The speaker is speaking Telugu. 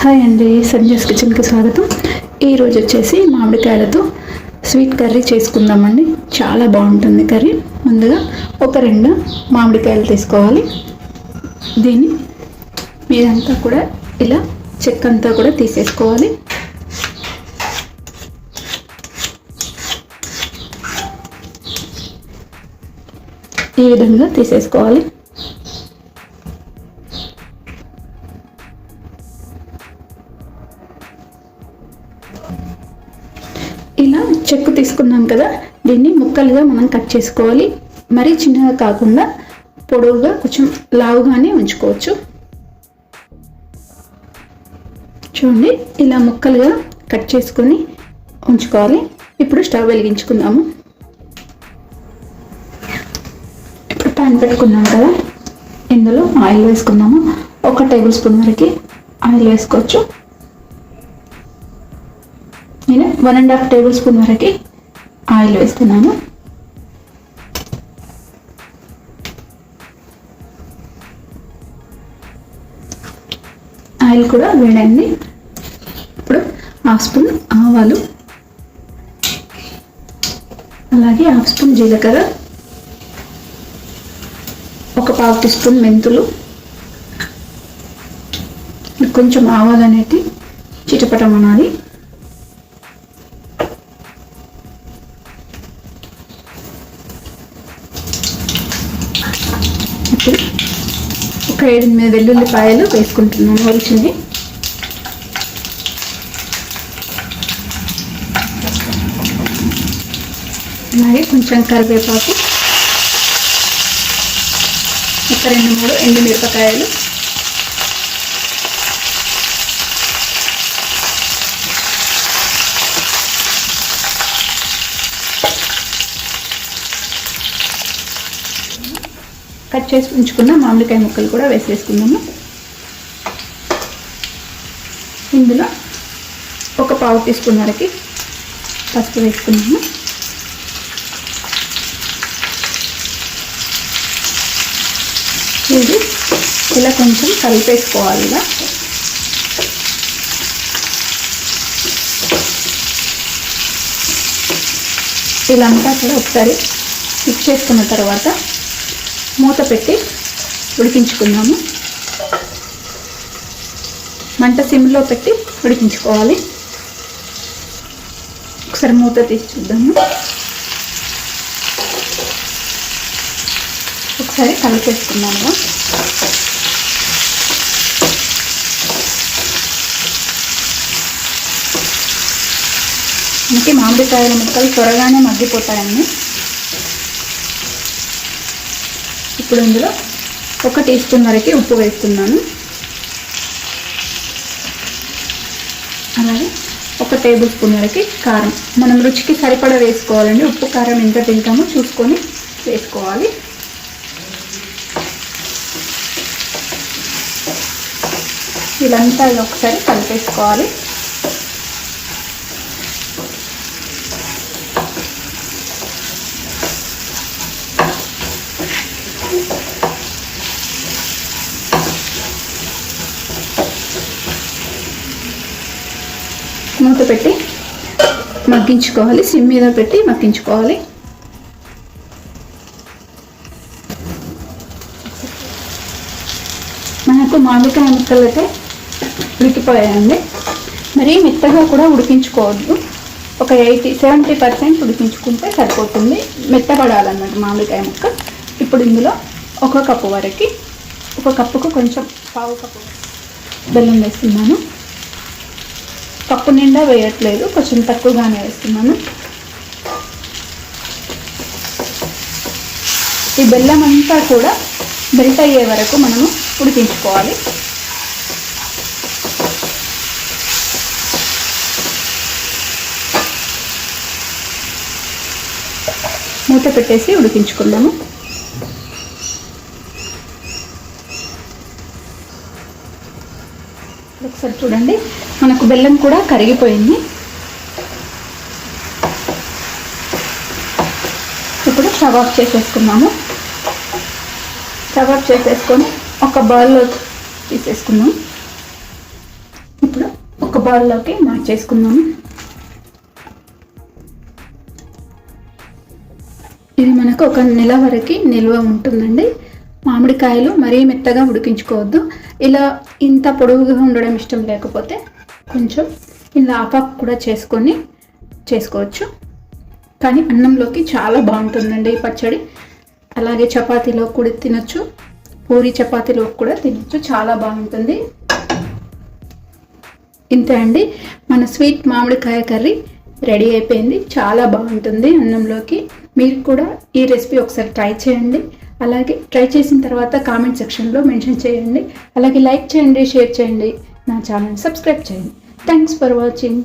హాయ్ అండి, సంజయ్స్ కిచెన్కి స్వాగతం. ఈరోజు వచ్చేసి మామిడికాయలతో స్వీట్ కర్రీ చేసుకుందామండి. చాలా బాగుంటుంది కర్రీ. ముందుగా ఒక 2 మామిడికాయలు తీసుకోవాలి. దీన్ని మీదంతా కూడా ఇలా చెక్కంతా కూడా తీసేసుకోవాలి. ఈ విధంగా తీసేసుకోవాలి. ఇలా చెక్కు తీసుకున్నాం కదా, దీన్ని ముక్కలుగా మనం కట్ చేసుకోవాలి. మరీ చిన్నగా కాకుండా పొడవుగా కొంచెం లావుగానే ఉంచుకోవచ్చు. చూడండి, ఇలా ముక్కలుగా కట్ చేసుకొని ఉంచుకోవాలి. ఇప్పుడు స్టవ్ వెలిగించుకుందాము. ఇప్పుడు పాన్ పెట్టుకున్నాం కదా, ఇందులో ఆయిల్ వేసుకుందాము. 1 టేబుల్ స్పూన్ వరకు ఆయిల్ వేసుకోవచ్చు. నేను 1.5 టేబుల్ స్పూన్ వరకు ఆయిల్ వేస్తున్నాను. ఆయిల్ కూడా వేడండి. ఇప్పుడు 1/2 స్పూన్ ఆవాలు, అలాగే 1/2 స్పూన్ జీలకర్ర, 1/4 టీ స్పూన్ మెంతులు. కొంచెం ఆవాలు అనేది చిటపటమనాలి. ఇప్పుడు ఒక 7-8 వెల్లుల్లిపాయలు వేసుకుంటున్నాను ఒలిచినవి. అలాగే కొంచెం కరివేపాకు, ఒక 2-3 ఎండుమిరపకాయలు, కట్ చేసి ఉంచుకున్న మామిడికాయ ముక్కలు కూడా వేసేసుకుందాము. ఇందులో 1/4 టీ స్పూన్ వరకు పసుపు వేసుకున్నాము. ఇది ఇలా కొంచెం కలిపేసుకోవాలి. ఇలా అంతా కూడా ఒకసారి మిక్స్ చేసుకున్న తర్వాత మూత పెట్టి ఉడికించుకుందాము. మంట సిమ్లో పెట్టి ఉడికించుకోవాలి. ఒకసారి మూత తీసి చూద్దాము. ఒకసారి కలిపేసుకున్నాము. మనకి మామిడికాయల ముక్కలు త్వరగానే మగ్గిపోతాయండి. ఇప్పుడు ఇందులో 1 టీ స్పూన్ వరకు ఉప్పు వేస్తున్నాను. అలాగే 1 టేబుల్ స్పూన్ వరకు కారం. మనం రుచికి సరిపడా వేసుకోవాలండి. ఉప్పు కారం ఎంత తింటామో చూసుకొని వేసుకోవాలి. ఇదంతా ఒకసారి కలిపేసుకోవాలి. మూత పెట్టి మగ్గించుకోవాలి. సిమ్ మీద పెట్టి మగ్గించుకోవాలి. మనకు మామిడికాయ ముక్కలు అయితే ఉడికిపోయాయండి. మరీ మెత్తగా కూడా ఉడికించుకోవద్దు. ఒక 70% ఉడికించుకుంటే సరిపోతుంది. మెత్తపడాలన్నమాట మామిడికాయ ముక్క. ఇప్పుడు ఇందులో 1 కప్పు వరకు, 1 కప్పుకు కొంచెం 1/2 కప్పు బెల్లం వేస్తున్నాను. కప్పు నిండా వేయట్లేదు, కొంచెం తక్కువగానే వేస్తున్నాను. ఈ బెల్లం అంతా కూడా మెల్ట్ అయ్యే వరకు మనము ఉడికించుకోవాలి. మూత పెట్టేసి ఉడికించుకుందాము. ఒకసారి చూడండి, మనకు బెల్లం కూడా కరిగిపోయింది. ఇప్పుడు స్టవ్ ఆఫ్ చేసేసుకున్నాము. స్టవ్ ఆఫ్ చేసేసుకొని ఒక బౌల్లో తీసేసుకున్నాం. ఇప్పుడు బౌల్లోకి మార్చేసుకుందాము. ఇది మనకు ఒక నెల వరకు నిల్వ ఉంటుందండి. మామిడికాయలు మరీ మెత్తగా ఉడికించుకోవద్దు. ఇలా ఇంత పొడవుగా ఉండడం ఇష్టం లేకపోతే కొంచెం ఇలా ఆఫ్ కూడా చేసుకోవచ్చు. కానీ అన్నంలోకి చాలా బాగుంటుందండి ఈ పచ్చడి. అలాగే చపాతీలో కూడా తినొచ్చు, పూరి చపాతీలో కూడా తినొచ్చు, చాలా బాగుంటుంది. ఇంతే అండి, మన స్వీట్ మామిడికాయ కర్రీ రెడీ అయిపోయింది. చాలా బాగుంటుంది అన్నంలోకి. మీరు కూడా ఈ రెసిపీ ఒకసారి ట్రై చేయండి. అలాగే ట్రై చేసిన తర్వాత కామెంట్ సెక్షన్లో మెన్షన్ చేయండి. అలాగే లైక్ చేయండి, షేర్ చేయండి, నా ఛానల్ సబ్స్క్రైబ్ చేయండి. Thanks for watching.